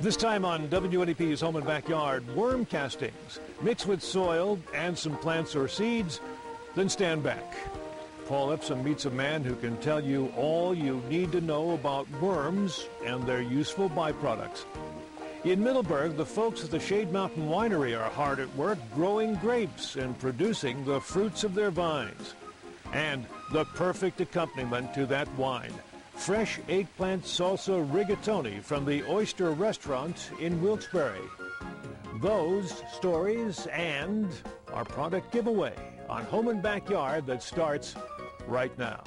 This time on WNEP's Home and Backyard, worm castings. Mix with soil and some plants or seeds, then stand back. Paul Epsom meets a man who can tell you all you need to know about worms and their useful byproducts. In Middleburg, the folks at the Shade Mountain Winery are hard at work growing grapes and producing the fruits of their vines. And the perfect accompaniment to that wine, fresh eggplant salsa rigatoni from the Oyster Restaurant in Wilkes-Barre. Those stories and our product giveaway on Home and Backyard that starts right now.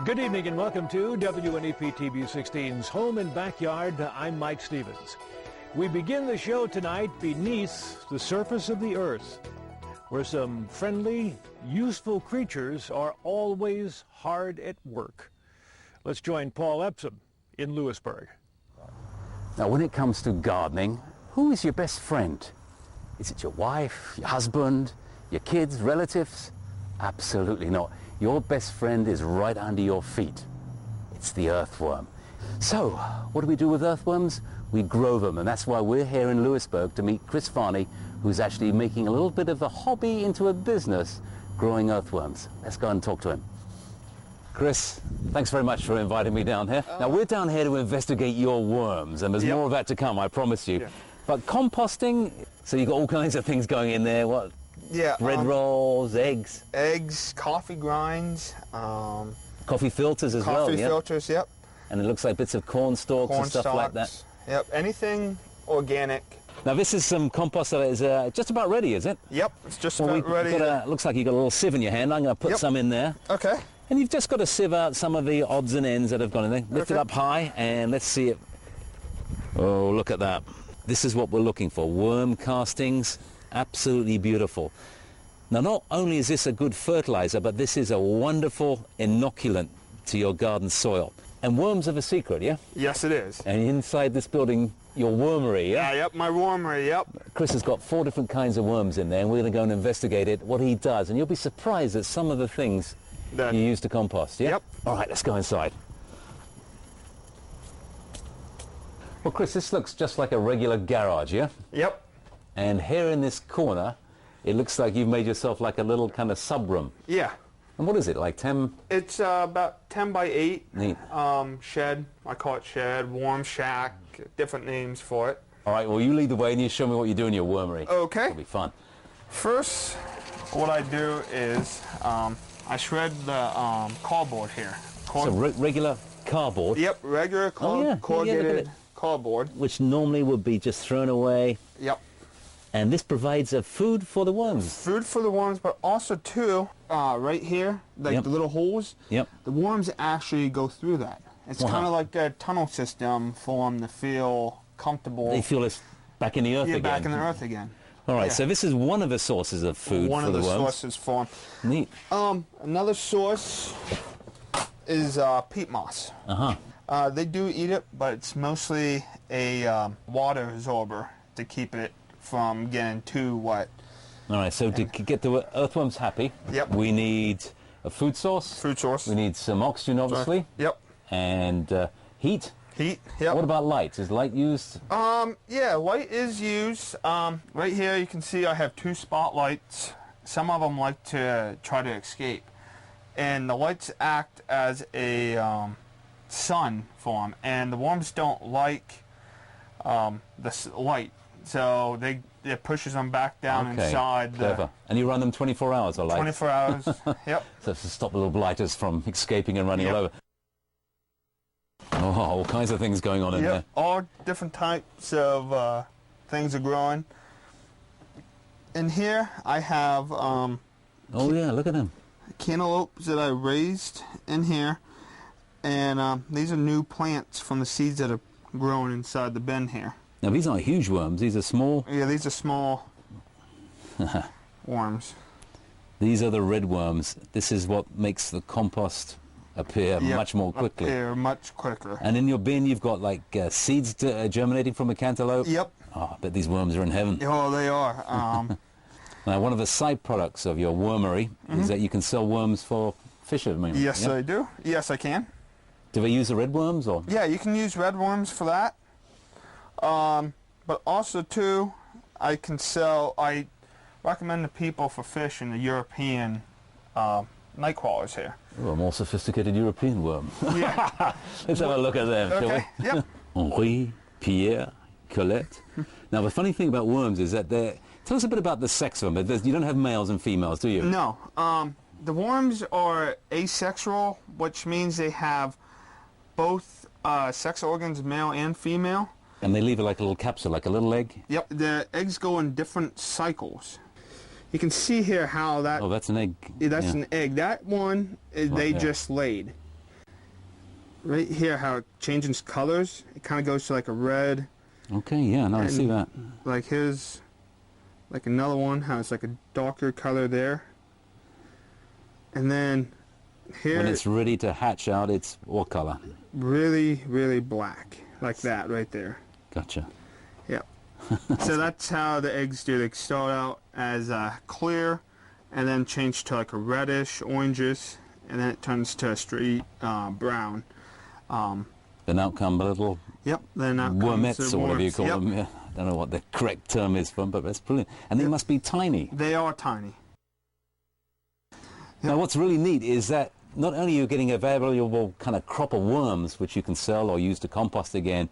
Good evening and welcome to WNEP TV 16's Home and Backyard. I'm Mike Stevens. We begin the show tonight beneath the surface of the earth, where some friendly, useful creatures are always hard at work. Let's join Paul Epsom in Lewisburg. Now, when it comes to gardening, who is your best friend? Is it your wife, your husband, your kids, relatives? Absolutely not. Your best friend is right under your feet. It's the earthworm. So, what do we do with earthworms? We grow them, and that's why we're here in Lewisburg to meet Chris Varney, who's actually making a little bit of a hobby into a business, growing earthworms. Let's go and talk to him. Chris, thanks very much for inviting me down here. Now, we're down here to investigate your worms, and there's more of that to come, I promise you. Yeah. But composting, so you've got all kinds of things going in there. What? Yeah. Bread rolls, eggs. Eggs, coffee grinds. Coffee filters as well, Coffee yeah? filters, yep. And it looks like bits of corn stalks Corn and stuff stalks. like that. Yep, anything organic. Now this is some compost that is just about ready, is it? Yep, it's just Well, about ready. looks like you've got a little sieve in your hand. I'm going to put Yep. some in there. Okay. And you've just got to sieve out some of the odds and ends that have gone in there. Lift it Okay. up high and let's see it. Oh, look at that. This is what we're looking for. Worm castings, absolutely beautiful. Now, not only is this a good fertilizer, but this is a wonderful inoculant to your garden soil. And worms have a secret, yeah? Yes, it is. And inside this building, your wormery, yeah? Yep, my wormery, yep. Chris has got 4 different kinds of worms in there, and we're going to go and investigate it, what he does. And you'll be surprised at some of the things That- you use to compost, yeah? Yep. All right, let's go inside. Well, Chris, this looks just like a regular garage, yeah? Yep. And here in this corner, it looks like you've made yourself like a little kind of sub-room. Yeah. And what is it, like 10? It's about 10 by 8. Neat. Shed. I call it shed, worm shack, different names for it. All right, well, you lead the way and you show me what you do in your wormery. Okay. It'll be fun. First, what I do is I shred the cardboard here. So regular cardboard, Yep, regular Oh, yeah. Yeah, look at corrugated it. cardboard. which normally would be just thrown away. Yep. And this provides a food for the worms. Food for the worms, but also too, right here, like Yep. the little holes, Yep. the worms actually go through that. It's Wow. kind of like a tunnel system for them to feel comfortable. They feel it's back in the earth yeah, again. back in the earth again. All right, yeah. so this is one of the sources of food One for of the the worms. sources for them. Neat. Another source is peat moss. Uh-huh. They do eat it, but it's mostly a water absorber to keep it from getting too wet. All right, so to get the earthworms happy, Yep. we need a food source. Food source. We need some oxygen, obviously. Yep. And heat. Heat. Yep. What about light? Is light used? Yeah, light is used. Right here you can see I have 2 spotlights. Some of them like to try to escape. And the lights act as a sun for them. And the worms don't like the light. So it pushes them back down Okay, inside clever. And you run them 24 hours or the light? 24 hours. Yep. So to stop the little blighters from escaping and running Yep. all over. Oh, all kinds of things going on in there. Yep. All different types of things are growing. In here I have Oh yeah, look at them. cantaloupes that I raised in here, and these are new plants from the seeds that are growing inside the bin here. Now these aren't huge worms, these are small. Yeah, these are small worms. These are the redworms. This is what makes the compost appear much more quickly. Appear much quicker. And in your bin you've got like seeds germinating from a cantaloupe? Yep. Oh, I bet these worms are in heaven. Oh, they are. Now one of the side products of your wormery is that you can sell worms for fishermen. Yes, Yep. I do. Yes, I can. Do they use the redworms or? Yeah, you can use redworms for that. But also too, I recommend to people for fishing the European night crawlers here. Oh, a more sophisticated European worm. Yeah. Let's have a look at them, shall we? Okay. Yep. Henri, Pierre, Colette. Now the funny thing about worms is that they're... Tell us a bit about the sex of them. You don't have males and females, do you? No. The worms are asexual, which means they have both sex organs, male and female. And they leave it like a little capsule, like a little egg? Yep. The eggs go in different cycles. You can see here how that... Oh, that's an egg. That's an egg. That one, they just laid. Right here, how it changes colors. It kind of goes to like a red. Okay, yeah, no, I see that. Like here's like another one, how it's like a darker color there. And then here... When it's ready to hatch out, it's what color? Really, really black. Like that right there. Gotcha. Yep. So that's how the eggs do. They start out as clear and then change to like a reddish, orangish, and then it turns to a straight brown. Then out come the little then out wormettes, or whatever you call Yep. them. Yeah. I don't know what the correct term is for them, but that's brilliant. And they must be tiny. They are tiny. Now what's really neat is that not only are you getting a valuable kind of crop of worms, which you can sell or use to compost again,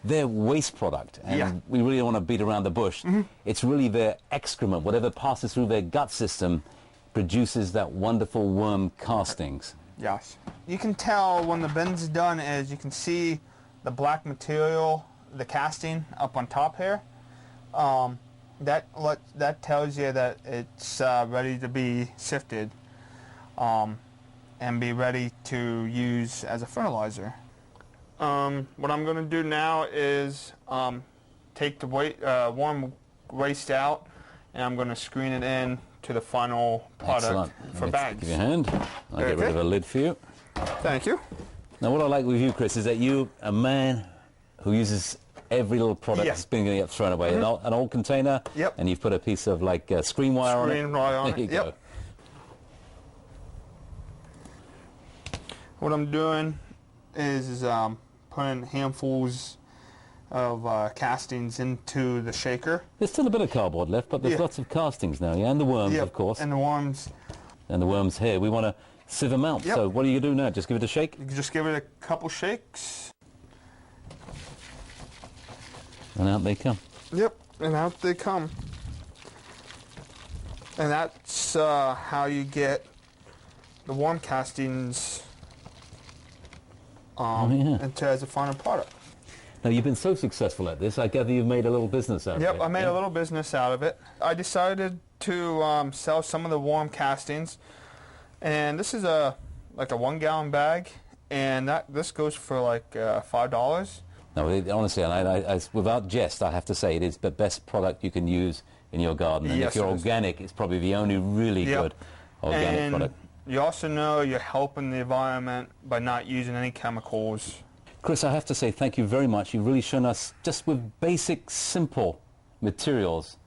they're waste product. And we really don't want to beat around the bush. It's really their excrement, whatever passes through their gut system, produces that wonderful worm castings. Yes. You can tell when the bin's done is you can see the black material, the casting up on top here. That tells you that it's ready to be sifted. And be ready to use as a fertilizer. What I'm going to do now is take the worm waste out, and I'm going to screen it in to the final product for bags. Give you a hand. I'll get rid of a lid for you. Thank you. Now what I like with you, Chris, is that you're a man who uses every little product that's been going to get thrown away. An old container, and you've put a piece of like screen wire on it. Screen wire on it. There you go. What I'm doing is putting handfuls of castings into the shaker. There's still a bit of cardboard left, but there's lots of castings now, and the worms, of course. And the worms. And the worms here. We want to sieve them out. So what do you do now? Just give it a shake? You can just give it a couple shakes. And out they come. Yep, and out they come. And that's how you get the worm castings into as a final product. Now you've been so successful at this, I gather you've made a little business out of it. Yep, I made a little business out of it. I decided to sell some of the worm castings, and this is like a 1 gallon bag, and this goes for like $5. No, honestly, and I, without jest, I have to say it is the best product you can use in your garden. And if you're organic, it's probably the only really good organic product. You also know you're helping the environment by not using any chemicals. Chris, I have to say thank you very much. You've really shown us, just with basic, simple materials,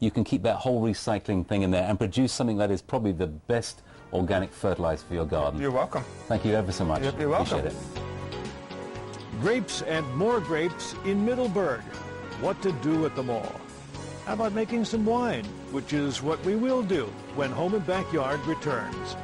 you can keep that whole recycling thing in there and produce something that is probably the best organic fertilizer for your garden. You're welcome. Thank you ever so much. Yep, you're welcome. Appreciate it. Grapes and more grapes in Middleburg. What to do at the mall? How about making some wine, which is what we will do when Home and Backyard returns.